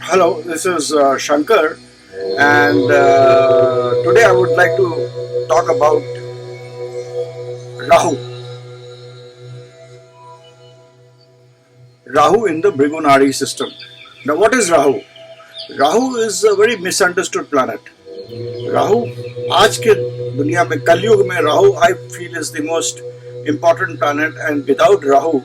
Hello, this is Shankar, and today I would like to talk about Rahu. Rahu in the Brigunari system. Now, what is Rahu? Rahu is a very misunderstood planet. Rahu आज के दुनिया में कलयुग में Rahu I feel is the most important planet, and without Rahu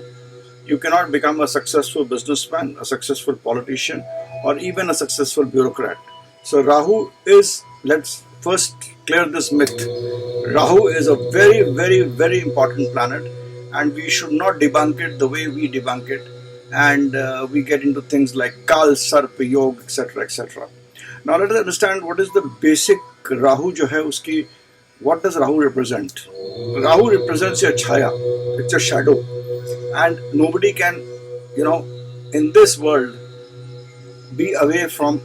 you cannot become a successful businessman, a successful politician, or even a successful bureaucrat. So Rahu is, let's first clear this myth. Rahu is a very, very, very important planet, and we should not debunk it the way we debunk it, and we get into things like Kal Sarp Yog, etc., etc. Now let us understand what is the basic Rahu जो है उसकी. What does Rahu represent? Rahu represents your chaya, it's a shadow, and nobody can, in this world, be away from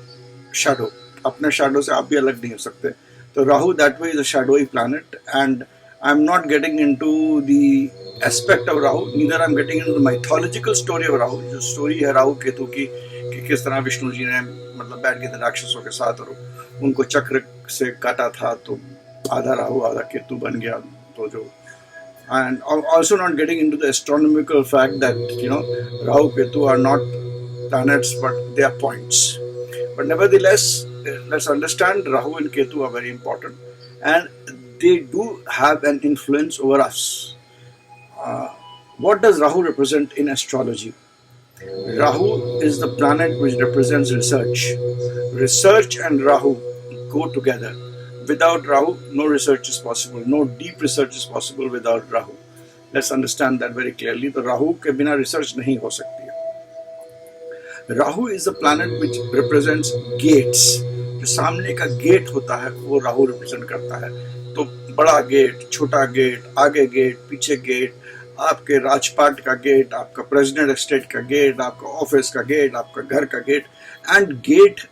shadow. अपने shadow से आप भी अलग नहीं हो सकते. So Rahu that way is a shadowy planet, and I'm not getting into the aspect of Rahu. Neither I'm getting into the mythological story of Rahu. जो story है राहु केतु की कि किस तरह विष्णु जी ने मतलब बैठ गए थे राक्षसों के साथ और उनको चक्र से काटा था तो आधा राहु आधा केतु बन गया. तो जो and also not getting into the astronomical fact that Rahu Ketu are not planets but they are points. But nevertheless, let's understand Rahu and Ketu are very important, and they do have an influence over us. What does Rahu represent in astrology? Rahu is the planet which represents research. Research and Rahu go together. Without Rahu, no research is possible. No deep research is possible without Rahu. Let's understand that very clearly. तो राहु के बिना research नहीं हो सकती है. Rahu is a planet which represents gates. जो सामने का गेट होता है वो राहु रिप्रेजेंट करता है. तो बड़ा गेट, छोटा गेट, आगे गेट, पीछे गेट, आपके राजपाट का गेट, आपका प्रेसिडेंट स्टेट का गेट, आपका ऑफिस का गेट, आपका घर का गेट. एंड गेट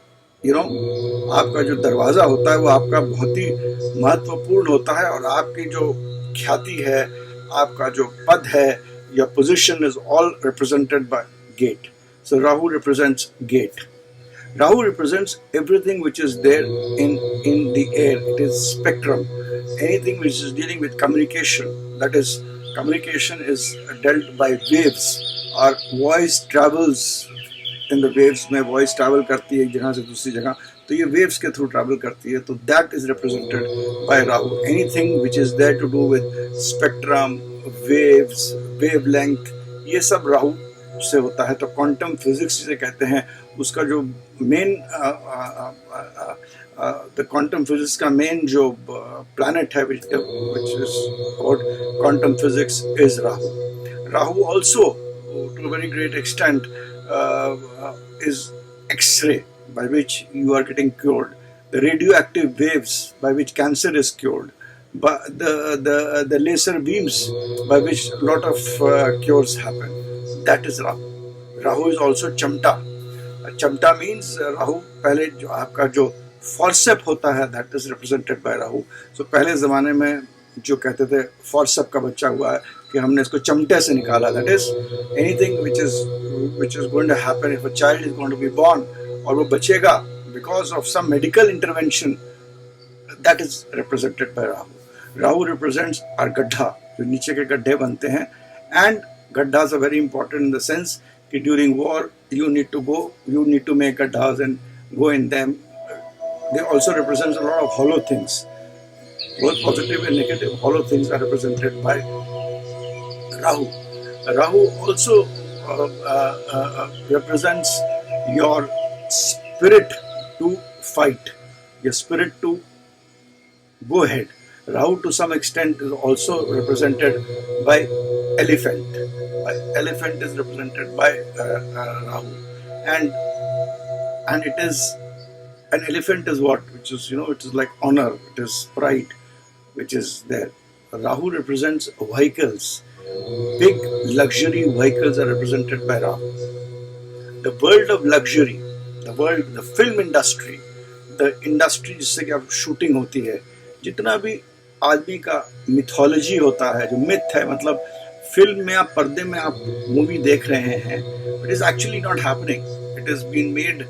आपका जो दरवाजा होता है वो आपका बहुत ही महत्वपूर्ण होता है, और आपकी जो ख्याति है, आपका जो पद है, या position is all represented by gate. So Rahu represents gate. Rahu represents everything which is there in the air. It is spectrum. Anything which is dealing with communication, that is communication is dealt by waves. और voice travels in the waves में. Voice travel करती है एक जगह से दूसरी जगह, तो ये वेव्स के थ्रू ट्रैवल करती है. तो that is represented by Rahu. Anything which is there to do with spectrum, waves, wavelength, ये सब राहु से होता है. तो क्वांटम फिजिक्स जिसे कहते हैं, उसका जो मेन द क्वांटम फिजिक्स का मेन जो प्लैनेट है which is about quantum physics is Rahu. Rahu also, to a very great extent, is X-ray, by which you are getting cured. The radioactive waves by which cancer is cured. But the laser beams by which a lot of cures happen. That is Rahu. Rahu is also Chamta. Chamta means Rahu पहले जो आपका जो forceps होता है, that is represented by Rahu. So पहले ज़माने में जो कहते थे फॉर्सेप का बच्चा हुआ है कि हमने इसको चमटे से निकाला. That is anything which is going to happen if a child is going to be born और वो बचेगा because of some medical intervention, that is represented by Rahu. Rahu represents our गड्ढा, जो नीचे के गड्ढे बनते हैं. And गड्ढाs are very important in the sense कि during war you need to make गड्ढाs and go in them. They also represent a lot of hollow things. Both positive and negative hollow things are represented by Rahu. Rahu also represents your spirit to fight, your spirit to go ahead. Rahu to some extent is also represented by elephant. Elephant is represented by Rahu, and it is an elephant is what, which is it is like honor, it is pride, which is there. Rahu represents vehicles. Big luxury vehicles are represented by Rahu. The world of luxury, the film industry, the industry जिससे कि अब shooting होती है, जितना भी आदमी का mythology होता है, जो मिथ है, मतलब फिल्म में आप पर्दे में आप मूवी देख रहे हैं, it is actually not happening. It is been made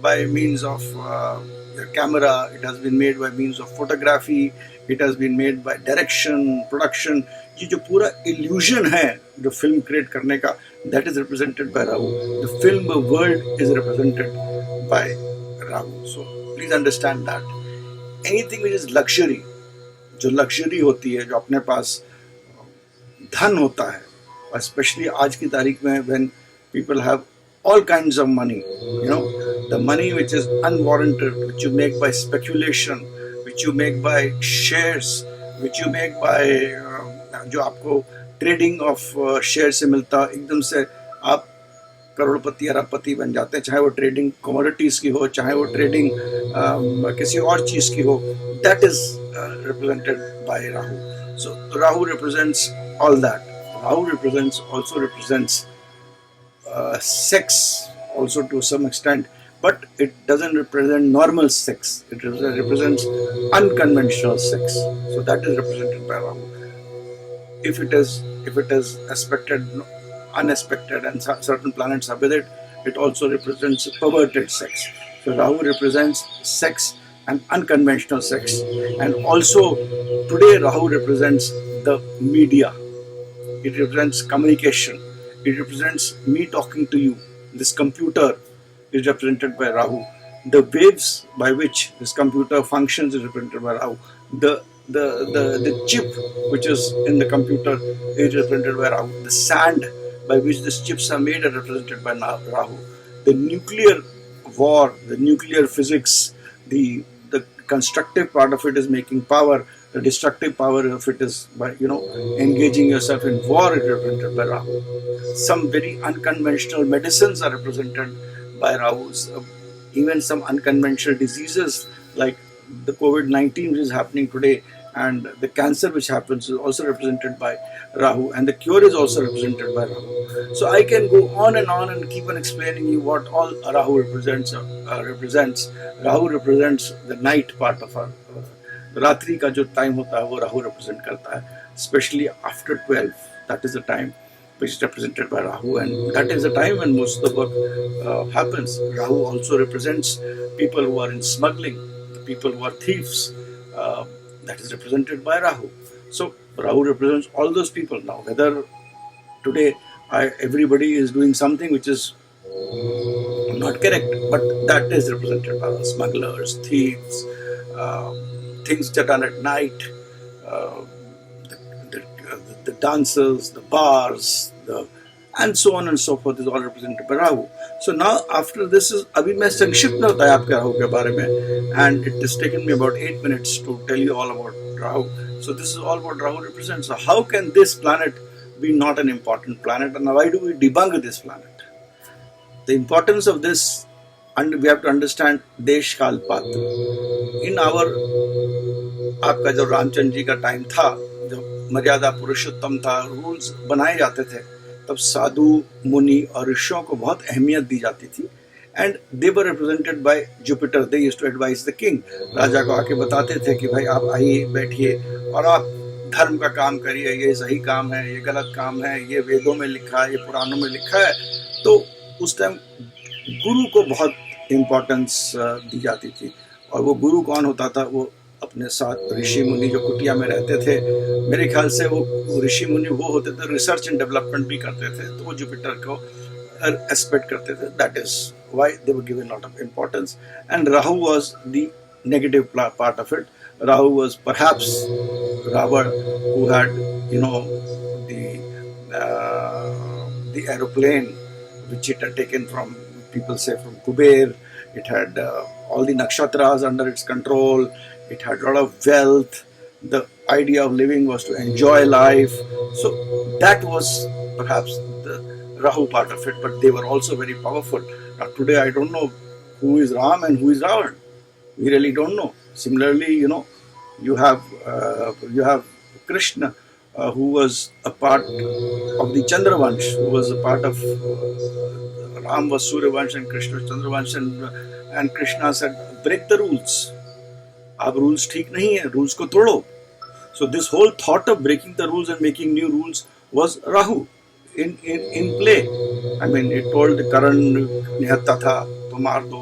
by means of camera, it has been made by means of photography, it has been made by direction, production. ये जो पूरा illusion है जो film create करने का, that is represented by Rahu. The film world is represented by Rahu. So please understand that. Anything which is luxury, जो luxury होती है, जो अपने पास धन होता है, especially आज की तारीख में when people have all kinds of money, you know, the money which is unwarranted, which you make by speculation, which you make by shares, which you make by जो आपको ट्रेडिंग ऑफ शेयर से मिलता, एकदम से आप करोड़पति अरबपति बन जाते हैं, चाहे वो ट्रेडिंग कमोडिटीज की हो, चाहे वो ट्रेडिंग किसी और चीज की हो. That is represented by Rahu. So Rahu represents all that. Rahu represents also represents sex also to some extent, but it doesn't represent normal sex. It represents unconventional sex. So that is represented by Rahu. If it is expected, unexpected, and certain planets are with it, it also represents perverted sex. So Rahu represents sex and unconventional sex. And also today Rahu represents the media. It represents communication. It represents me talking to you. This computer is represented by Rahu. The waves by which this computer functions is represented by Rahu. The chip which is in the computer is represented by Rahu. The sand by which these chips are made are represented by Rahu. The nuclear war, the nuclear physics, the constructive part of it is making power. The destructive power of it is by, engaging yourself in war is represented by Rahu. Some very unconventional medicines are represented by Rahu. Even some unconventional diseases like the COVID-19 which is happening today, and the cancer which happens is also represented by Rahu, and the cure is also represented by Rahu. So I can go on and keep on explaining you what all Rahu represents. Rahu represents the night part of our रात्रि का जो time होता है वो Rahu represent करता है, especially after 12. That is the time which is represented by Rahu, and that is the time when most of the work happens. Rahu also represents people who are in smuggling, the people who are thieves. That is represented by Rahu. So Rahu represents all those people. Now whether today everybody is doing something which is not correct, but that is represented by smugglers, thieves, things that are done at night, the dances, the bars, and so on and so forth is all represented by Rahu. So now after this is, अभी मैं संक्षिप्त में बताया आपके राहु के बारे में, and it has taken me about 8 minutes to tell you all about Rahu. So this is all what Rahu represents. So how can this planet be not an important planet, and why do we debunk this planet? The importance of this, and we have to understand Desh Kal Patra. In our आपका जो रामचंद्र जी का time था, जब मर्यादा पुरुषोत्तम था, rules बनाए जाते थे, तब साधु मुनि और ऋषियों को बहुत अहमियत दी जाती थी. And they were represented by Jupiter. They used to advise the king. राजा को आके बताते थे कि भाई आप आइए, बैठिए और आप धर्म का काम करिए, ये सही काम है, ये गलत काम है, ये वेदों में लिखा है, ये पुराणों में लिखा है. तो उस टाइम गुरु को बहुत इम्पोर्टेंस दी जाती थी. और वो गुरु कौन होता था? वो अपने साथ ऋषि मुनि जो कुटिया में रहते थे, मेरे ख्याल से वो ऋषि मुनि वो होते थे, रिसर्च एंड डेवलपमेंट भी करते थे, तो वो जुपिटर को एक्सपेक्ट करते थे. That is why they were given lot of importance. And Rahu was the negative part of it. Rahu was perhaps Ravan who had the aeroplane which it had taken from, people say, from Kuber. It had all the nakshatras under its control. It had a lot of wealth. The idea of living was to enjoy life. So that was perhaps the Rahu part of it, but they were also very powerful. Now today I don't know who is Ram and who is Ravan. We really don't know. Similarly, you have Krishna, who was a part of the Chandravansh, who was a part of Ram was Suryavansh and Krishna was Chandravansh, and Krishna said, break the rules. अब rules ठीक नहीं है, rules को तोड़ो. So this whole thought of breaking the rules and making new rules was Rahu in play. I mean, it told Karan निहत्था था तो मार दो,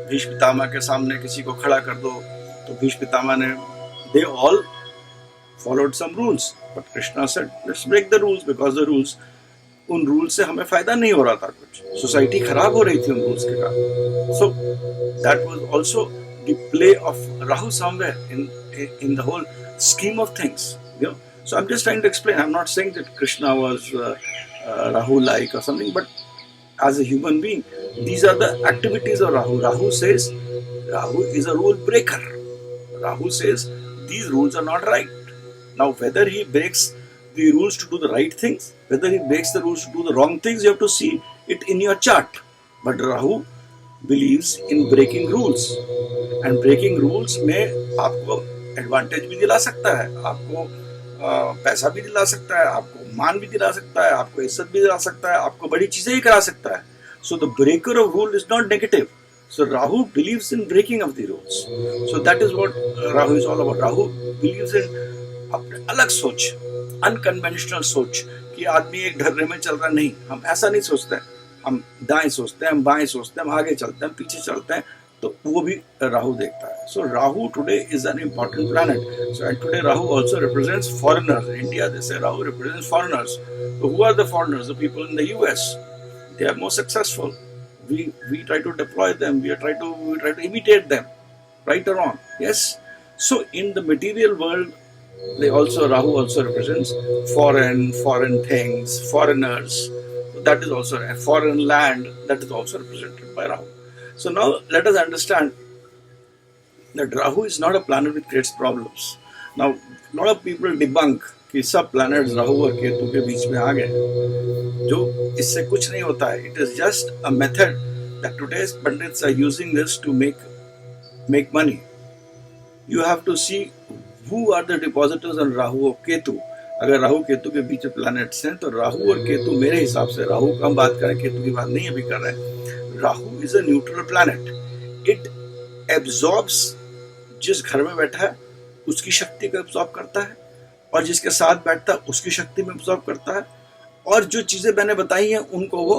भीष्म पितामह के सामने किसी को खड़ा कर दो तो भीष्म पितामह ने they all followed some rules, but Krishna said, let's break the rules because the rules, उन रूल्स से हमें फायदा नहीं हो रहा था, कुछ सोसाइटी खराब हो रही थी उन रूल्स के कारण. So that was also the play of Rahu somewhere in the whole scheme of things, you know. So I'm just trying to explain. I'm not saying that Krishna was Rahu-like or something, but as a human being, these are the activities of Rahu. Rahu says Rahu is a rule breaker. Rahu says these rules are not right. Now, whether he breaks the rules to do the right things, whether he breaks the rules to do the wrong things, you have to see it in your chart. But Rahu believes in breaking rules. And breaking rules में आपको advantage भी दिला सकता है, आपको पैसा भी दिला सकता है, आपको मान भी दिला सकता है, आपको इज्जत भी दिला सकता है, आपको बड़ी चीजें भी करा सकता है. So the breaker of rule is not negative. So Rahu believes in breaking of the rules. So that is what Rahu is all about. Rahu believes in अपने अलग सोच, अनकन्वेंशनल सोच, कि आदमी एक ढर्रे में चल रहा. नहीं, हम ऐसा नहीं सोचते हैं. हम दाएं सोचते हैं, हम बाएं सोचते हैं, हम आगे चलते हैं, पीछे चलते हैं. तो वो भी राहु देखता है. So Rahu today is an important planet. So and today Rahu also represents foreigners. India they say Rahu represents foreigners. So who are the foreigners? The people in the US. They are more successful. We try to deploy them. We try to imitate them, right or wrong. Yes. So in the material world, Rahu also represents foreign things, foreigners. That is also a foreign land. That is also represented by Rahu. So now let us understand that Rahu is not a planet which creates problems. Now a lot of people debunk कि सब planets Rahu और केतु के बीच में आ गए, जो इससे कुछ नहीं होता है. It is just a method that today's pundits are using this to make money. You have to see who are the depositors on Rahu और केतु. अगर राहु केतु के बीच में प्लैनेट्स हैं तो राहु और केतु, मेरे हिसाब से, राहु का हम बात करें, केतु की बात नहीं अभी कर रहे हैं. Rahu is a neutral planet. It absorbs, जिस घर में बैठा है उसकी शक्ति को एब्जॉर्ब करता है, और जिसके साथ बैठता है उसकी शक्ति में एब्जॉर्ब करता है, और जो चीजें मैंने बताई हैं उनको वो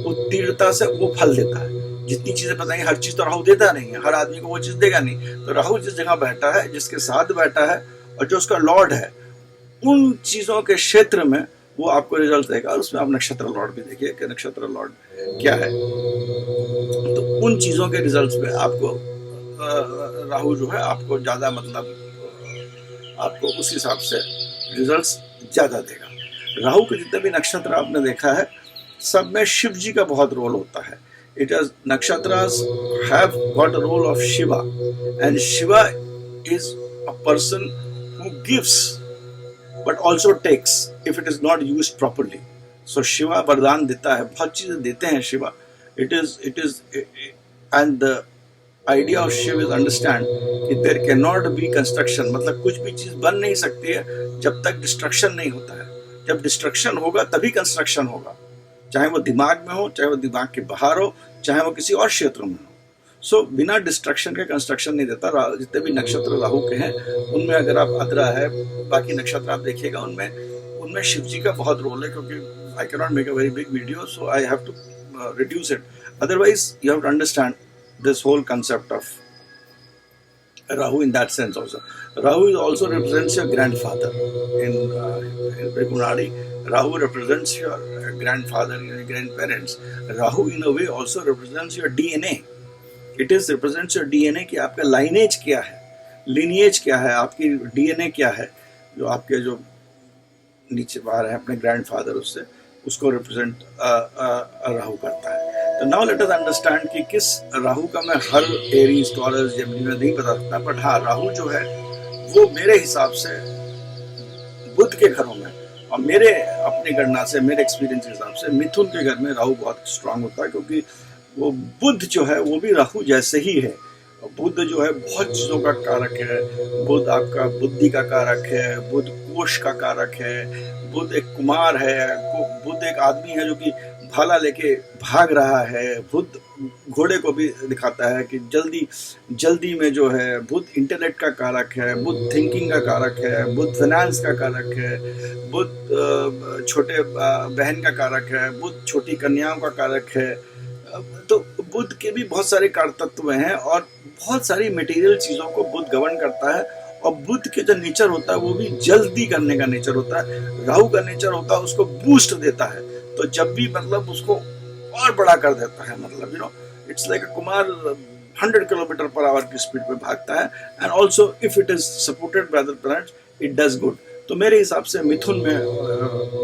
उत्तीर्णता से वो फल देता है. जितनी चीजें बताई, हर चीज तो राहु देता नहीं है, हर आदमी को वो चीज देगा नहीं. तो राहु जिस जगह बैठा है, जिसके साथ बैठा है, और जो उसका लॉर्ड है, उन चीजों के क्षेत्र में वो आपको रिजल्ट देगा. और उसमें आप नक्षत्र लॉर्ड भी देखिए कि नक्षत्र लॉर्ड क्या है. तो उन चीजों के रिजल्ट्स में आपको राहु जो है आपको ज्यादा, मतलब आपको उस हिसाब से रिजल्ट्स ज्यादा देगा. राहु के जितने भी नक्षत्र आपने देखा है, सब में शिव जी का बहुत रोल होता है. It has nakshatras have got a role of Shiva, and Shiva is a person who gives but also takes if it is not used properly. So Shiva वरदान देता है, बहुत चीजें देते हैं Shiva. It is and the idea of Shiva is understand कि there cannot be construction. मतलब कुछ भी चीज बन नहीं सकती है जब तक डिस्ट्रक्शन नहीं होता है. जब डिस्ट्रक्शन होगा तभी कंस्ट्रक्शन होगा, चाहे वो दिमाग में हो, चाहे वो दिमाग के बाहर हो, चाहे वो किसी और क्षेत्र में हो. सो बिना डिस्ट्रक्शन के कंस्ट्रक्शन नहीं देता. जितने भी नक्षत्र राहु के हैं उनमें अगर आप अद्रा है, बाकी नक्षत्र आप देखिएगा, उनमें शिव जी का बहुत रोल है. क्योंकि I can not make a very big video, so I have to reduce it. Otherwise you have to understand this whole concept of Rahu in that sense also. Rahu also represents your grandfather in Brigunadi. Rahu represents your grandfather, your grandparents. Rahu in a way also represents your DNA. It is represents your DNA कि आपका lineage क्या है, lineage क्या है, आपकी DNA क्या है, जो आपके जो नीचे बाहर है अपने grandfather, उसको represent राहु करता है. तो नाउ लेट अस अंडरस्टैंड कि किस राहु का मैं हर एरीज, टॉरस, जेमिनी में नहीं बता सकता, बट हाँ, राहु जो है वो मेरे हिसाब से बुध के घरों में, और मेरे अपनी गणना से, मेरे एक्सपीरियंस के हिसाब से, मिथुन के घर में राहु बहुत स्ट्रांग होता है. क्योंकि वो बुध जो है वो भी राहु जैसे ही है. बुध जो है बहुत चीज़ों का कारक है. बुध आपका बुद्धि का कारक है, बुध कोश का कारक है, बुध एक कुमार है, बुध एक आदमी है जो कि भाला लेके भाग रहा है. बुध घोड़े को भी दिखाता है कि जल्दी में जो है. बुध इंटेलेक्ट का कारक है, बुध थिंकिंग का कारक है, बुध फाइनेंस का कारक है, बुध छोटे बहन का कारक है, बुध छोटी कन्याओं का कारक है. तो बुध के भी बहुत सारे कार तत्व हैं और बहुत सारी मटेरियल चीजों को बुध गवर्न करता है। और बुध के जो नेचर होता है वो भी जल्दी करने का नेचर होता है। राहु का नेचर होता है उसको बूस्ट देता है, तो जब भी मतलब उसको और बड़ा कर देता है, मतलब it's like a Kumar 100 kilometre per hour की स्पीड पे भागता है। And also if it is supported by other planets it does good. तो मेरे हिसाब से मिथुन में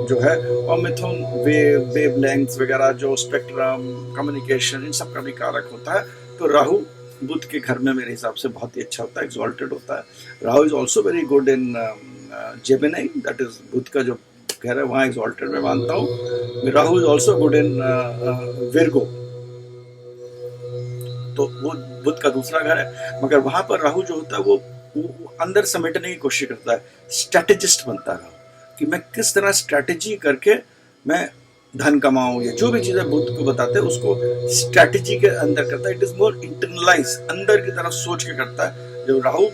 जो है, और मिथुन वेव लेंथ वगैरह, जो स्पेक्ट्रम, कम्युनिकेशन, इन सब का भी कारक होता है। तो राहु बुध के घर में मेरे हिसाब से बहुत ही अच्छा होता है, एक्सॉल्टेड होता है। Rahu is also very good in Gemini, that is Budh का जो घर है वहाँ एक्सॉल्टेड मैं मानता हूँ। Rahu is also good in Virgo, तो वो बुध का दूसरा घर है। मगर वहां पर राहु जो होता है वो अंदर समेटने की कोशिश करता है, स्ट्रेटेजिस्ट बनता है कि मैं किस तरह स्ट्रेटेजी करके मैं धन कमाऊं, या जो भी चीजें बुद्ध को बताते हैं उसको स्ट्रेटेजी के अंदर करता है। इट इज मोर इंटरनलाइज, अंदर की तरफ सोच के करता है। जब राहु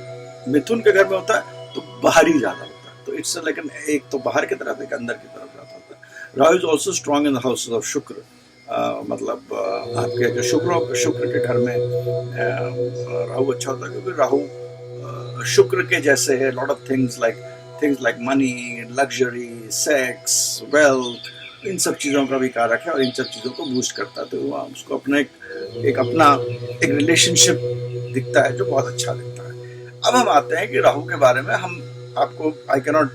मिथुन के घर में होता है तो बाहरी ज्यादा होता है, तो इट्स लेकिन एक तो बाहर की तरफ, एक अंदर की तरफ ज्यादा होता है। Rahu is also strong in the houses of शुक्र, मतलब आपके जो शुक्र के घर में राहु अच्छा होता है, क्योंकि राहु शुक्र के जैसे है। Lot of things like money, luxury, sex, wealth, इन सब चीज़ों का भी कारक है और इन सब चीज़ों को बूस्ट करता है। तो उसको अपना एक रिलेशनशिप दिखता है जो बहुत अच्छा दिखता है। अब हम आते हैं कि राहु के बारे में हम आपको, आई कैन नॉट,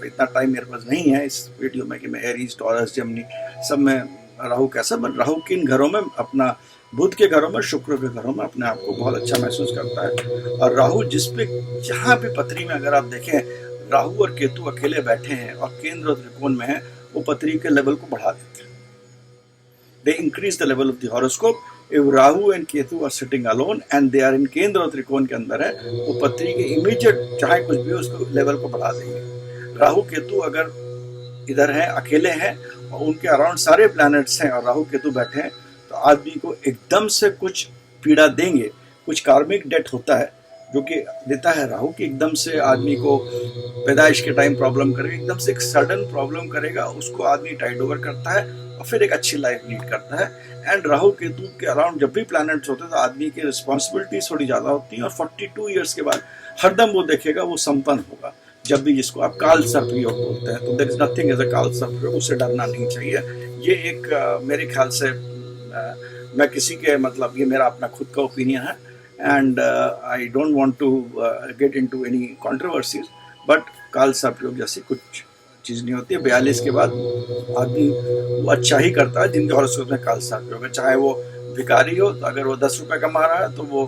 इतना टाइम मेरे पास नहीं है इस वीडियो में कि मैं एरीज, टॉरस, जेमिनी सब में राहु कैसा, बट राहु किन घरों में, अपना बुध के घरों में, शुक्र के घरों में अपने आप को बहुत अच्छा महसूस करता है। और राहु जहाँ भी पत्री में अगर आप देखें राहु और केतु अकेले बैठे हैं और केंद्र और त्रिकोण में है, वो पत्री के लेवल को बढ़ा देते हैं। They increase the level of the horoscope. If Rahu and Ketu are sitting alone and they are in केंद्र और त्रिकोण के अंदर है, वो पत्री के इमीडिएट चाहे कुछ भी उसको लेवल को बढ़ा देंगे। राहु केतु अगर इधर है, अकेले हैं और उनके अराउंड सारे प्लैनेट्स हैं और राहु केतु बैठे हैं, तो आदमी को एकदम से कुछ पीड़ा देंगे। कुछ कार्मिक डेट होता है जो कि देता है राहु, कि एकदम से आदमी को पैदाइश के टाइम प्रॉब्लम करेगा, एकदम से एक सडन प्रॉब्लम करेगा, उसको आदमी टाइड ओवर करता है और फिर एक अच्छी लाइफ लीड करता है। एंड राहु केतु के अराउंड जब भी प्लैनेट्स होते हैं तो आदमी की रिस्पॉन्सिबिलिटीज थोड़ी ज़्यादा होती हैं और 42 ईयर्स के बाद हरदम वो देखेगा वो संपन्न होगा। जब भी, जिसको आप काल सर्प योग बोलते हैं, तो there is nothing as a kaal sarp योग, उससे डरना नहीं चाहिए। ये एक मेरे ख्याल से मैं किसी के, मतलब ये मेरा अपना खुद का ओपिनियन है and I don't want to get into any controversies, but kaal sarp योग जैसी कुछ चीज़ नहीं होती है। 42 के बाद आदमी वो अच्छा ही करता है जिनके हॉरोस्कोप में काल सर्प योग है। चाहे वो भिखारी हो, तो अगर वो 10 रुपये कमा रहा है तो वो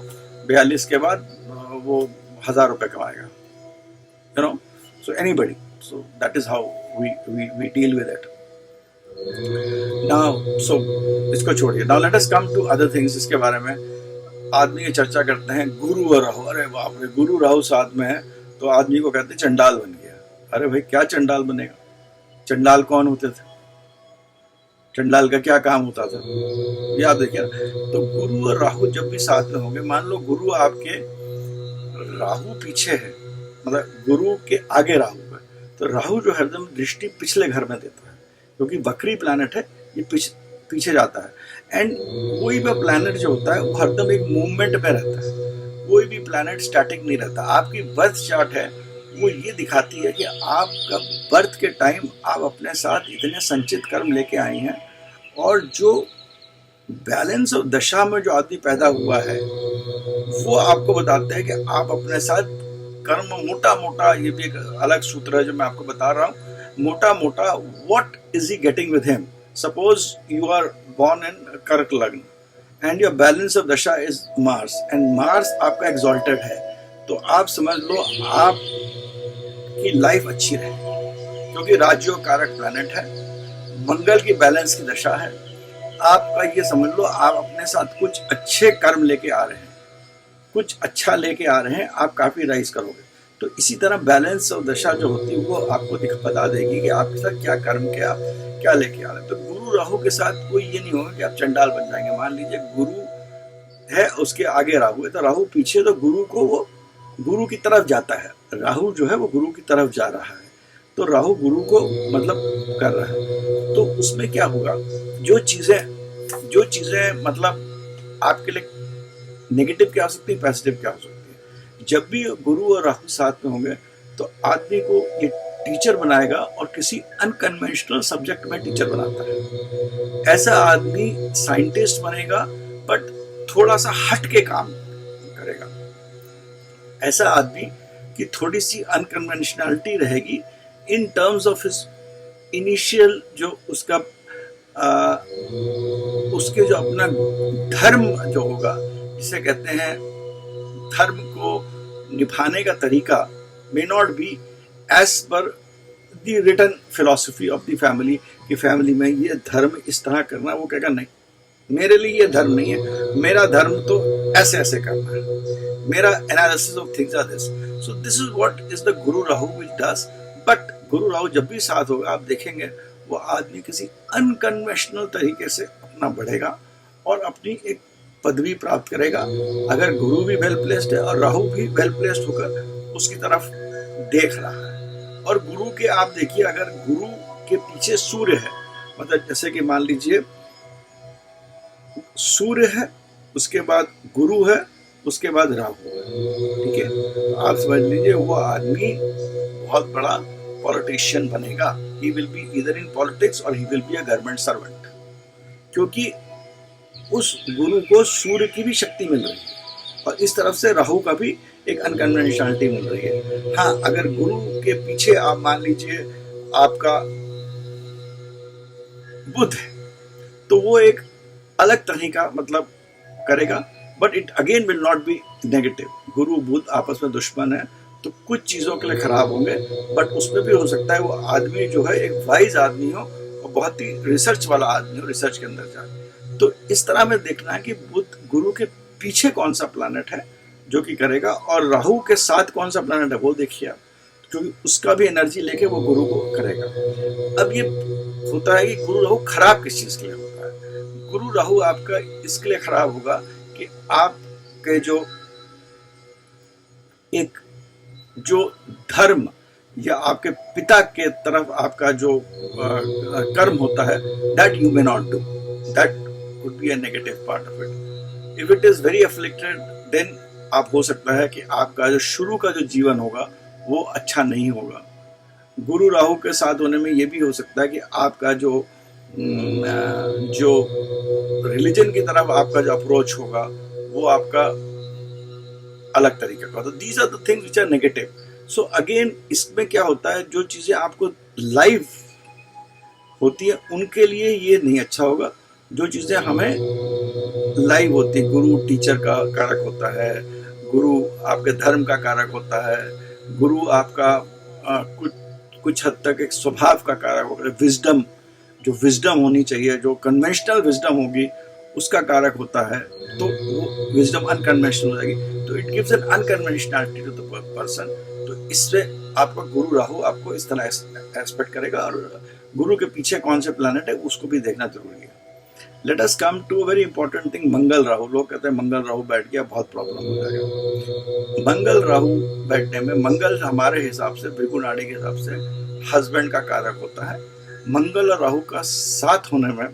42 के बाद वो 1000 रुपये कमाएगा, you know, so anybody, so that is how we deal with it. Now, so इसको छोड़िए, now let us come to other things। इसके बारे में आदमी की चर्चा करते हैं गुरु और राहु। अरे बाप रे, गुरु राहु साथ में है तो आदमी को कहते हैं चंडाल बन गया। अरे भाई, क्या चंडाल बनेगा? चंडाल कौन होते थे? चंडाल का क्या काम होता था? याद है क्या? तो गुरु और राहु जब भी साथ में होंगे, मान लो गुरु आपके, राहु पीछे है, मतलब गुरु के आगे राहु है, तो राहु जो हरदम दृष्टि पिछले घर में देता है, क्योंकि बकरी प्लैनेट है, ये पीछे जाता है। एंड कोई भी प्लैनेट जो होता है वो हरदम एक मूवमेंट में रहता है, कोई भी प्लैनेट स्टैटिक नहीं रहता। आपकी बर्थ चार्ट है वो ये दिखाती है कि आपका बर्थ के टाइम आप अपने साथ इतने संचित कर्म लेके आए हैं, और जो बैलेंस ऑफ दशा में जो आदमी पैदा हुआ है वो आपको बताते हैं कि आप अपने साथ कर्म मोटा मोटा, ये भी एक अलग सूत्र है जो मैं आपको बता रहा हूँ, मोटा मोटा what is he getting with him. Suppose you are born in kark lagna and your balance of dasha is Mars, and Mars आपका एग्जॉल्टेड है, तो आप समझ लो आपकी लाइफ अच्छी रहेगी, क्योंकि राजयोग कारक प्लैनेट है, मंगल की बैलेंस की दशा है। आपका ये समझ लो आप अपने साथ कुछ अच्छे कर्म लेके आ रहे हैं, कुछ अच्छा लेके आ रहे हैं, आप काफी राइज करोगे। तो इसी तरह बैलेंस और दशा जो होती है वो आपको बता देगी कि आपके साथ क्या कर्म के आप क्या लेके आ रहे हैं। तो गुरु राहु के साथ कोई ये नहीं होगा कि आप चंडाल बन जाएंगे। मान लीजिए गुरु है, उसके आगे राहु है, तो राहु पीछे, तो गुरु को वो गुरु की तरफ जाता है, राहु जो है वो गुरु की तरफ जा रहा है, तो राहु गुरु को मतलब कर रहा है। तो उसमें क्या होगा, जो चीजें मतलब आपके लिए नेगेटिव क्या हो सकती है, पॉजिटिव क्या हो सकती है। जब भी गुरु और राहु साथ में होंगे तो आदमी को ये टीचर बनाएगा और किसी अनकन्वेंशनल सब्जेक्ट में टीचर बनाता है। ऐसा आदमी साइंटिस्ट बनेगा बट थोड़ा सा हट के काम करेगा। ऐसा आदमी की थोड़ी सी अनकन्वेंशनलिटी रहेगी in terms of his initial जो उसका उसके जो अपना धर्म जो होगा, जिसे कहते हैं धर्म को निभाने का तरीका may not be as per the written philosophy of the family कि फैमिली में ये धर्म इस तरह करना। वो कहेगा नहीं, मेरे लिए ये धर्म नहीं है, मेरा धर्म तो ऐसे ऐसे करना है, मेरा analysis of things are this. So this is what is the Guru Rahu which does. But गुरु राहु जब भी साथ होगा आप देखेंगे वो आदमी किसी अनकन्वेंशनल तरीके से अपना बढ़ेगा और अपनी एक पदवी प्राप्त करेगा। अगर गुरु भी वेल प्लेस्ड है और राहु भी वेल प्लेस्ड होकर उसकी तरफ देख रहा है। और गुरु के आप देखिए, अगर गुरु के पीछे सूर्य है, मतलब जैसे कि मान लीजिए सूर्य है, उसके बाद गुरु है, उसके बाद राहु है, ठीक है, तो आप समझ लीजिए वो आदमी बहुत बड़ा पॉलिटिशियन बनेगा। He will be either in politics और he will be a government servant, क्योंकि उस गुरु को सूर्य की भी शक्ति मिल रही है और इस तरफ से राहु का भी एक अनकन्वेंशनलिटी मिल रही है। हाँ, अगर गुरु के पीछे आप मान लीजिए आपका बुध है तो वो एक अलग तरीका मतलब करेगा, but it again will not B negative. गुरु बुध आपस में दुश्मन है तो कुछ चीजों के लिए खराब होंगे, बट उसमें भी हो सकता है वो आदमी जो है एक वाइज आदमी हो और बहुत ही रिसर्च वाला आदमी हो, रिसर्च के अंदर जाए। तो इस तरह में देखना है कि बुध गुरु के पीछे कौन सा प्लैनेट है जो कि करेगा और राहु के साथ कौन सा प्लैनेट है वो देखिए आप, क्योंकि उसका भी एनर्जी लेके वो गुरु को करेगा। अब ये होता है कि गुरु राहु खराब किस चीज के लिए होता है। गुरु राहु आपका इसके लिए खराब होगा कि आपके जो एक जो धर्म या आपके पिता के तरफ आपका जो कर्म होता है, that you may not do, that could be a negative part of it. If it is very afflicted then आप हो सकता है कि आपका जो शुरू का जो जीवन होगा वो अच्छा नहीं होगा। गुरु राहु के साथ होने में ये भी हो सकता है कि आपका जो रिलीजन की तरफ आपका जो अप्रोच होगा वो आपका अलग तरीके का। तो these are the things which are negative. So again इसमें क्या होता है, जो चीजें आपको लाइव होती है उनके लिए ये नहीं अच्छा होगा। जो चीजें हमें लाइव होती है, गुरु टीचर का कारक होता है, गुरु आपके धर्म का कारक होता है, गुरु आपका कुछ हद तक एक स्वभाव का कारक होता है, विजडम, जो विजडम होनी चाहिए, जो कन्वेंशनल विजडम होगी उसका कारक होता है, तो वो विजडम अनकन्वेंशनल हो जाएगी। तो it gives an unconventionality to the person. तो इससे आपका गुरु राहु आपको इस तरह एक्सपेक्ट करेगा और गुरु के पीछे कौन से प्लैनेट है उसको भी देखना जरूरी है। Let us come to a very important thing, Mangal Rahu. लोग कहते हैं मंगल राहु बैठ गया बहुत प्रॉब्लम हो जाएगा। मंगल राहु बैठने में, मंगल हमारे हिसाब से भृगुनाड़ी के हिसाब से हस्बैंड का कारक होता है। मंगल और राहु का साथ होने में,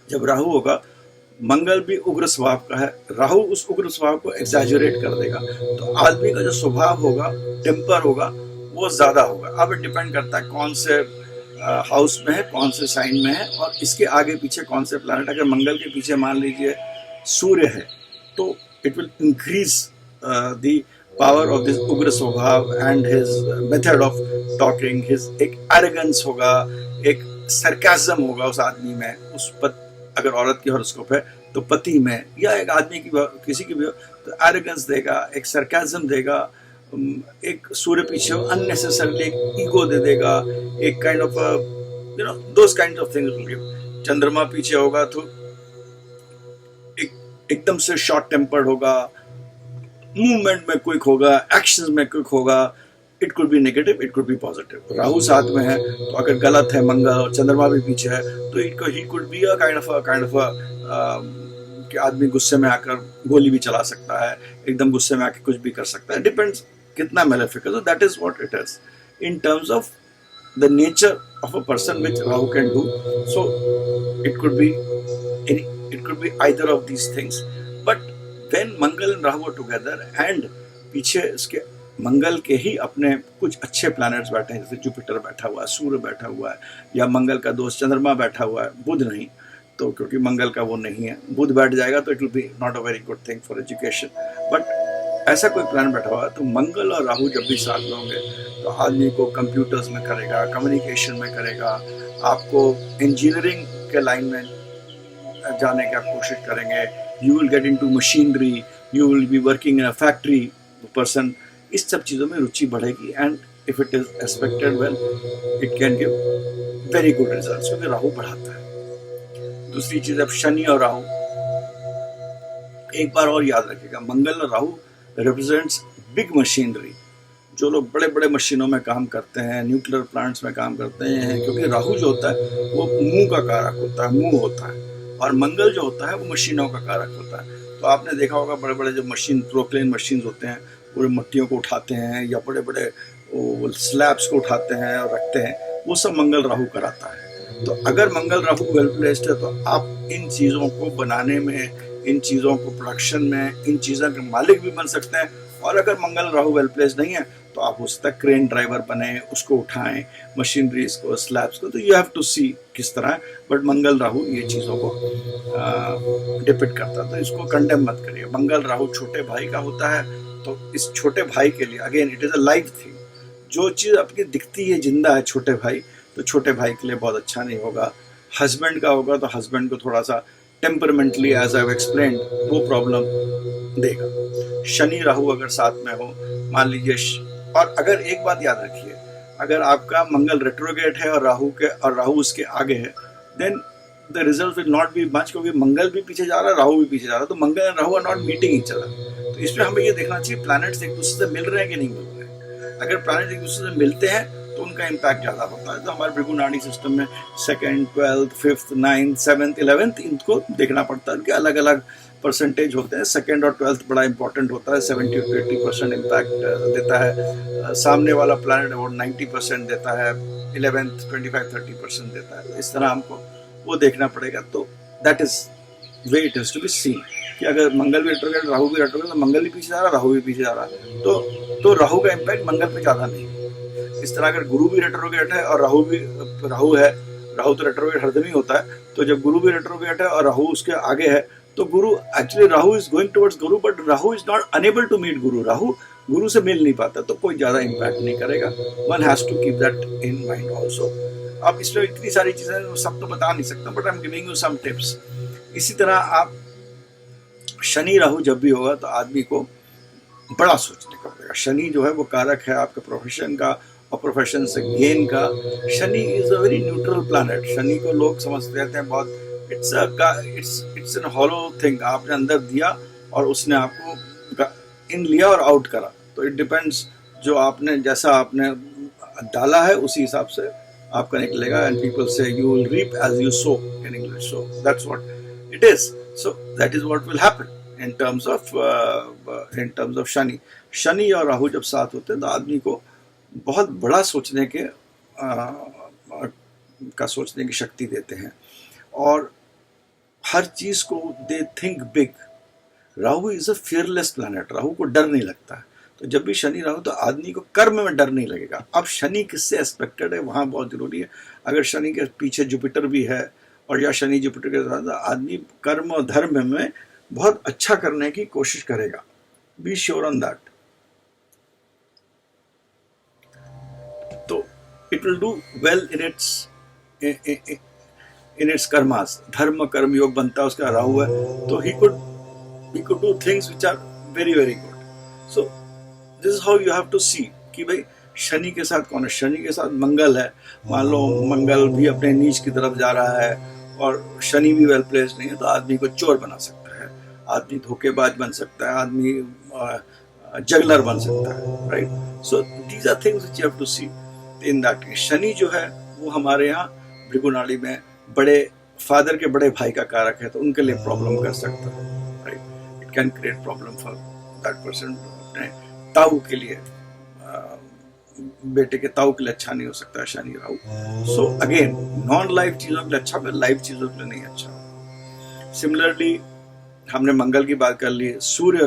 जब राहु होगा, मंगल भी उग्र स्वभाव का है, राहु उस उग्र स्वभाव को एग्जैजरेट कर देगा, तो आदमी का जो स्वभाव होगा, टेम्पर होगा, वो ज्यादा होगा। अब डिपेंड करता है कौन से हाउस में है, कौन से साइन में है और इसके आगे पीछे कौन से प्लैनेट। अगर मंगल के पीछे मान लीजिए सूर्य है तो it will increase the power of this उग्र स्वभाव and his method of talking, his एक एरोगेंस होगा, एक सरकाज़म होगा उस आदमी में। अगर औरत की हॉरोस्कोप है तो पति में, या एक आदमी की किसी की भी, तो एरोगेंस देगा, एक सरकाज़म देगा, एक सूर्य पीछे अननेसेसरली एक ईगो दे देगा, एक kind of those kind of things. चंद्रमा पीछे होगा तो एकदम से शॉर्ट टेम्पर्ड होगा, मूवमेंट में क्विक होगा, एक्शंस में क्विक होगा। It could be negative, it could be positive. Rahu साथ में है तो अगर गलत है मंगल और चंद्रमा भी पीछे है तो he could be a kind of कि आदमी गुस्से में आकर गोली भी चला सकता है, एकदम गुस्से में आकर कुछ भी कर सकता है। डिपेंड्स कितना मेलेफिक है। तो that is what it is in terms of the nature of a person which Rahu can do. So it could be it could be either of these things. But when Mangal and Rahu are together and पीछे इसके मंगल के ही अपने कुछ अच्छे planets बैठे हैं, जैसे Jupiter बैठा हुआ है, सूर्य बैठा हुआ है, या मंगल का दोस्त चंद्रमा बैठा हुआ है, बुध नहीं, तो क्योंकि मंगल का वो नहीं है, बुध बैठ जाएगा तो it will be not a very good thing for education. But ऐसा कोई प्लान बैठा हुआ है तो मंगल और राहु जब भी साथ में होंगे तो आदमी को कंप्यूटर्स में करेगा, कम्युनिकेशन में करेगा, आपको इंजीनियरिंग के लाइन में जाने की आप कोशिश करेंगे, you will get into machinery, you will be working in a factory person, इस सब चीज़ों में रुचि बढ़ेगी। And if it is expected well it can give very good results, क्योंकि राहु बढ़ाता है। दूसरी चीज, अब शनि और राहु, एक बार और याद रखिएगा, मंगल और राहु रिप्रेजेंट्स बिग मशीनरी, जो लोग बड़े बड़े मशीनों में काम करते हैं, न्यूक्लियर प्लांट्स में काम करते हैं, क्योंकि राहु जो होता है वो मुंह का कारक होता है, मुंह होता है, और मंगल जो होता है वो मशीनों का कारक होता है। तो आपने देखा होगा बड़े बड़े जो मशीन, प्रोक्लेन मशीन होते हैं, पूरे मट्टियों को उठाते हैं या बड़े बड़े स्लैब्स को उठाते हैं और रखते हैं, वो सब मंगल राहु कराता है। तो अगर मंगल राहु वेल प्लेस्ड है तो आप इन चीज़ों को बनाने में, इन चीज़ों को प्रोडक्शन में, इन चीज़ों के मालिक भी बन सकते हैं। और अगर मंगल राहु वेल प्लेस्ड नहीं है तो आप हो सकता है क्रेन ड्राइवर बने, उसको उठाएं, मशीनरीज को, स्लैब्स को, तो यू हैव टू सी किस तरह। बट मंगल राहु ये चीज़ों को डिपेंड करता है, तो इसको कंडेम मत करिए। मंगल राहु छोटे भाई का होता है, तो इस छोटे भाई के लिए again it is a life thing, जो चीज़ आपकी दिखती है जिंदा है छोटे भाई, तो छोटे भाई के लिए बहुत अच्छा नहीं होगा। हस्बैंड का होगा तो हस्बैंड को थोड़ा सा टेम्परमेंटली, एज आई हैव एक्सप्लेन्ड, वो प्रॉब्लम देगा। शनि राहु अगर साथ में हो, मान लीजिए, और अगर एक बात याद रखिए, अगर आपका मंगल रेट्रोगेट है और राहु उसके आगे है, then the result will not be much, क्योंकि मंगल भी पीछे जा रहा है, राहु भी पीछे जा रहा है, तो Mangal and Rahu are not meeting each other. तो इसमें हमें ये देखना चाहिए प्लैनेट्स एक दूसरे से मिल रहे हैं कि नहीं मिल रहे हैं। अगर प्लैनेट्स एक दूसरे से मिलते हैं तो उनका इम्पैक्ट ज़्यादा होता है। तो हमारे भृगुनाड़ी सिस्टम में 2nd, 12th, 5th, 9th, 7th, 11th इनको देखना पड़ता है, उनके अलग अलग परसेंटेज होते हैं। 2nd और 12th बड़ा इंपॉर्टेंट होता है, 70 to 80% इम्पैक्ट देता है। सामने वाला प्लैनेट अबाउट 90% देता है, 11th 25-30% देता है। इस तरह हमको वो देखना पड़ेगा। तो that is way it has to be seen, कि अगर मंगल भी रेट्रोगेट, राहु भी रेट्रोगेट, तो मंगल भी पीछे जा रहा है, राहु भी पीछे जा रहा है, तो राहु का इम्पैक्ट मंगल पे ज़्यादा नहीं है। इस तरह अगर गुरु भी रेट्रोगेट है और राहु है, राहु तो रेट्रोगेट हरदम ही होता है, तो जब गुरु भी रेट्रोगेट है और राहु उसके आगे है, तो Guru actually, Rahu is going towards Guru, but Rahu is not unable to meet Guru, Rahu गुरु से मिल नहीं पाता, तो कोई ज़्यादा इम्पैक्ट नहीं करेगा। One has to keep that in mind also. अब इसमें इतनी सारी चीज़ें सब तो बता नहीं सकता, but I am giving you some tips. इसी तरह आप शनि राहु जब भी होगा तो आदमी को बड़ा सोचने का पड़ेगा। शनि जो है वो कारक है आपके प्रोफेशन का, और प्रोफेशन से गेन का। Shani is a very neutral planet. Shani को लोग समझते रहते हैं बहुत, इट्स एन हॉलो थिंग। आपने अंदर दिया और उसने आपको इन लिया और आउट करा, तो इट डिपेंड्स, जो आपने जैसा आपने डाला है उसी हिसाब से आपका निकलेगा। And people say you will reap as you sow in English, so that's what it is. So that is what will happen in terms of Shani. Shani और राहु जब साथ होते हैं तो आदमी को बहुत बड़ा सोचने की शक्ति देते हैं, और हर चीज को they think big. Rahu is a fearless planet, Rahu को डर नहीं लगता है। तो जब भी शनि राहु, तो आदमी को कर्म में डर नहीं लगेगा। अब शनि किससे एक्सपेक्टेड है वहाँ बहुत जरूरी है। अगर शनि के पीछे जुपिटर भी है और या शनि जुपिटर के साथ, आदमी कर्म और धर्म में बहुत अच्छा करने की कोशिश करेगा। Be sure on that. तो it will do well in its karmas. धर्म कर्म योग बनता है, उसका राहु है, तो he could do things which are very very good. So this is how you have to see कि भाई शनि के साथ कौन है। शनि के साथ मंगल है। मान लो मंगल भी अपने नीच की तरफ जा रहा है और शनि भी वेल प्लेस्ड नहीं है, तो आदमी को चोर बना सकता है, आदमी धोखेबाज बन सकता है, आदमी जगलर बन सकता है, right. So these are things which you have to see in that. Shani जो है वो हमारे यहाँ भृगुनाड़ी में बड़े फादर के बड़े भाई का कारक है, तो उनके लिए प्रॉब्लम कर सकता है, right. It can create problem for that person. अपने ताऊ के लिए, बेटे के ताऊ के लिए अच्छा नहीं हो सकता है Shani Rahu. So again, non life चीजों के लिए अच्छा, पर लाइफ चीजों के लिए नहीं अच्छा। सिमिलरली हमने मंगल की बात कर ली, सूर्य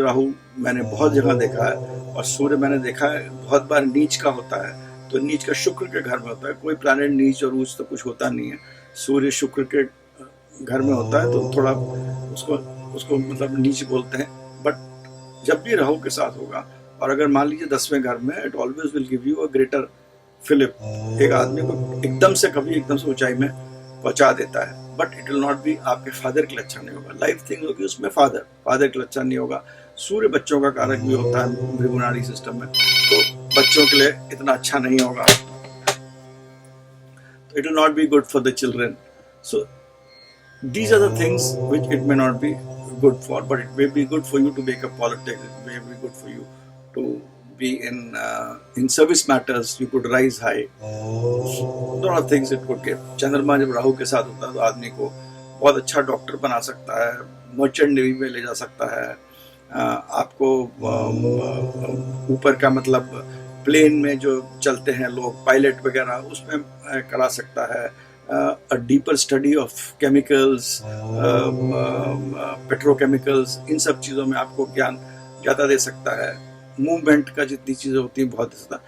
राहु मैंने बहुत जगह देखा है, और सूर्य मैंने देखा है बहुत बार नीच का होता है, तो नीच का शुक्र के घर में होता है। कोई प्लैनेट नीच और ऊंच तो कुछ होता नहीं है, सूर्य शुक्र के घर में होता है, तो थोड़ा उसको मतलब नीच बोलते हैं। बट जब भी राहु के साथ होगा, और अगर मान लीजिए 10वें घर में, it always will give you a greater fillip. एक आदमी को एकदम से ऊंचाई में पहुंचा देता है, but it will not B आपके फादर के लिए अच्छा नहीं होगा। लाइफ थिंग होगी उसमें फादर के लिए अच्छा नहीं होगा। सूर्य बच्चों का कारक भी होता है भृगुनाड़ी सिस्टम में, तो बच्चों के लिए इतना अच्छा नहीं होगा, तो it will not be good for the children. So these are the things which it may not be good for, but it may be good for you to make a politics. It may be good for you to be in service matters. You could rise high. Lot of things it could give. चंद्रमा जब राहु के साथ होता है तो आदमी को बहुत अच्छा डॉक्टर बना सकता है, मर्चेंट नेवी में ले जा सकता है, आपको ऊपर का मतलब प्लेन में जो चलते हैं लोग, पायलट वगैरह, उसमें करा सकता है। A deeper study of chemicals, petrochemicals, इन सब चीज़ों में आपको ज्ञान ज़्यादा दे सकता है। मूवमेंट का जितनी चीज़ें होती हैं बहुत ज़्यादा,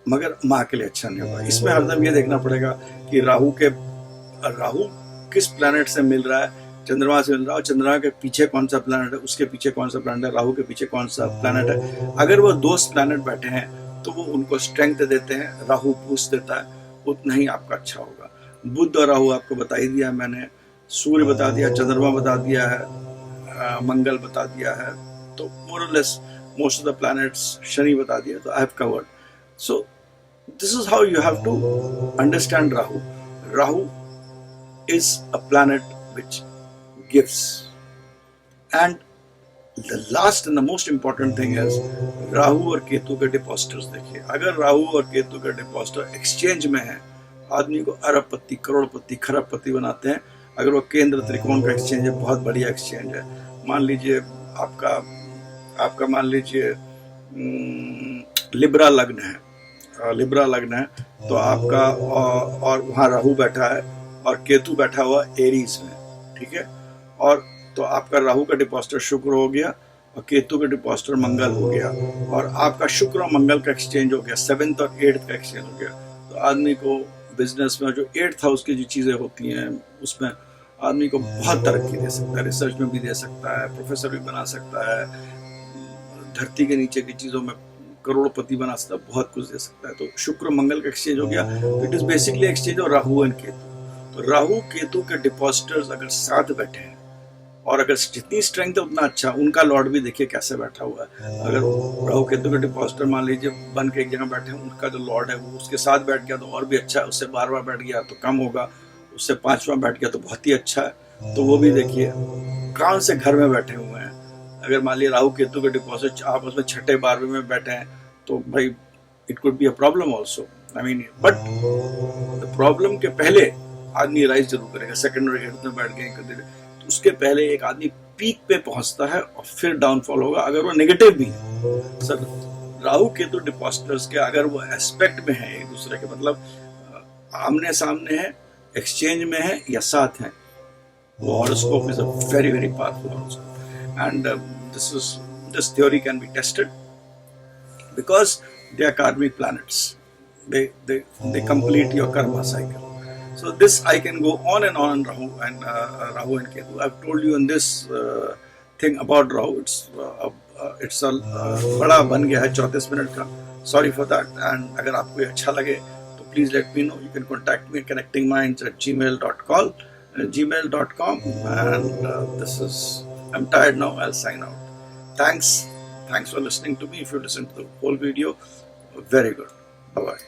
मगर माँ के लिए अच्छा नहीं होगा। इसमें हरदम ये देखना पड़ेगा कि राहु किस प्लैनेट से मिल रहा है, चंद्रमा से मिल रहा है, और चंद्रमा के पीछे कौन सा प्लैनेट है, उसके पीछे कौन सा प्लैनेट है, राहु के पीछे कौन सा प्लैनेट है। अगर वो दोस्त प्लैनेट बैठे हैं तो वो उनको स्ट्रेंथ देते हैं, राहु बूस्ट देता है, उतना ही आपका अच्छा होगा। बुध और राहु आपको बता ही दिया मैंने, सूर्य बता दिया, चंद्रमा बता दिया है, मंगल बता दिया है, तो मोर और less most of the planets, Shani बता दिया, तो I have covered. So this is how you have to understand Rahu. Rahu is a planet which gives, and the last and the most important thing is Rahu और केतु के depositors. देखिए, अगर राहु और केतु के depositor exchange में है, आदमी को अरबपति, करोड़पति, खरबपति बनाते हैं। अगर वो केंद्र त्रिकोण का एक्सचेंज है, बहुत बढ़िया एक्सचेंज है। मान लीजिए आपका मान लीजिए लिब्रा लग्न है, तो आपका और वहाँ राहु बैठा है और केतु बैठा हुआ एरीज में, ठीक है, और तो आपका राहु का डिपॉजिटर शुक्र हो गया और केतु का डिपॉजिटर मंगल हो गया, और आपका शुक्र और मंगल का एक्सचेंज हो गया, 7th और 8th का एक्सचेंज हो गया। तो आदमी को बिजनेस में जो 8th हाउस की जो चीज़ें होती हैं, उसमें आदमी को बहुत तरक्की दे सकता है, रिसर्च में भी दे सकता है, प्रोफेसर भी बना सकता है, धरती के नीचे की चीज़ों में करोड़पति बना सकता है, बहुत कुछ दे सकता है। तो शुक्र मंगल का एक्सचेंज हो गया, तो it is basically exchange of Rahu and Ketu. तो राहु केतु के डिपॉजिटर्स अगर साथ बैठे हैं, और अगर जितनी स्ट्रेंथ है उतना अच्छा, उनका लॉर्ड भी देखिए कैसे बैठा हुआ है। अगर राहु केतु के डिपॉजिटर मान लीजिए बन के एक जगह बैठे हैं, उनका जो लॉर्ड है वो उसके साथ बैठ गया तो और भी अच्छा है, उससे 12वां बैठ गया तो कम होगा, उससे 5वां बैठ गया तो बहुत ही अच्छा है। तो वो भी देखिए कौन से घर में बैठे हुए हैं। अगर मान लीजिए राहु केतु के डिपॉजिट आपस में 6ठे 12वें में बैठे हैं, तो भाई it could be a problem also. I mean, but the problem के पहले आदमी राइज जरूर करेगा। 2nd और 8th में बैठ गए, उसके पहले एक आदमी पीक पे पहुंचता है और फिर डाउनफॉल होगा, अगर वो नेगेटिव भी है। सर, राहु केतु डिपॉजिटर्स के अगर वो एस्पेक्ट में है एक दूसरे के, मतलब आमने सामने है, एक्सचेंज में है या साथ है, वो horoscope is a very very powerful horoscope, and this theory can be tested because they are karmic planets, they complete your karma cycle. So this I can go on Rahu and Ketu. I've told you in this thing about Rahu. It's a बड़ा बन गया है 34 minute का. Sorry for that. And अगर आपको ये अच्छा लगे तो please let me know. You can contact me at connectingminds@gmail.com. And this is. I'm tired now. I'll sign out. Thanks for listening to me. If you listen to the whole video, very good. Bye bye.